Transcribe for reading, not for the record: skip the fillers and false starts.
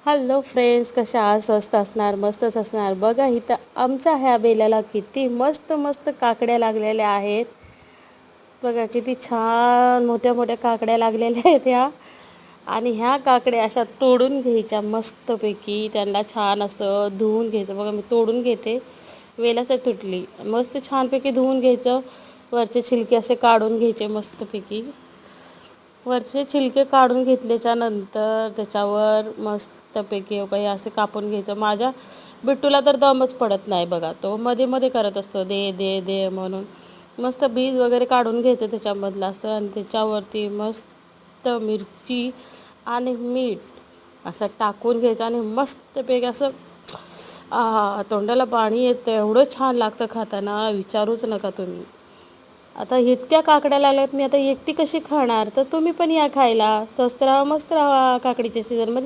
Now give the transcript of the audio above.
Hello friends, कशा आहात? स्वस्त असणार, मस्तच असणार. बघा इथं आमच्या ह्या बेल्याला किती मस्त मस्त काकड्या लागलेल्या आहेत. बघा किती छान मोठ्या मोठ्या काकड्या लागलेल्या आहेत ह्या. आणि ह्या काकड्या अशा तोडून घ्यायच्या मस्तपैकी. त्यांना छान असं धुवून घ्यायचं. बघा मी तोडून घेते, वेलाचं तुटली. मस्त छानपैकी धुवून घ्यायचं. वरचे छिलके असे काढून घ्यायचे मस्तपैकी. वरचे छिलके काढून घेतल्याच्या नंतर त्याच्यावर मस्तपैकी काही असे कापून घ्यायचं. माझ्या बिट्टूला तर दमच पडत नाही बघा, तो मध्ये मध्ये करत असतो दे दे दे म्हणून. मस्त बीज वगैरे काढून घ्यायचं त्याच्यामधलं असं, आणि त्याच्यावरती मस्त मिरची आणि मीठ असं टाकून घ्यायचं आणि मस्तपैकी असं तोंडाला पाणी येतं. एवढं छान लागतं खाताना, विचारूच नका तुम्ही. आता इतक्या काकड्या लागल्यात, मी आता एकटी कशी खाणार? तर तुम्ही पण या खायला. स्वस्त राहा, मस्त राहा काकडीच्या सीझन म्हणजे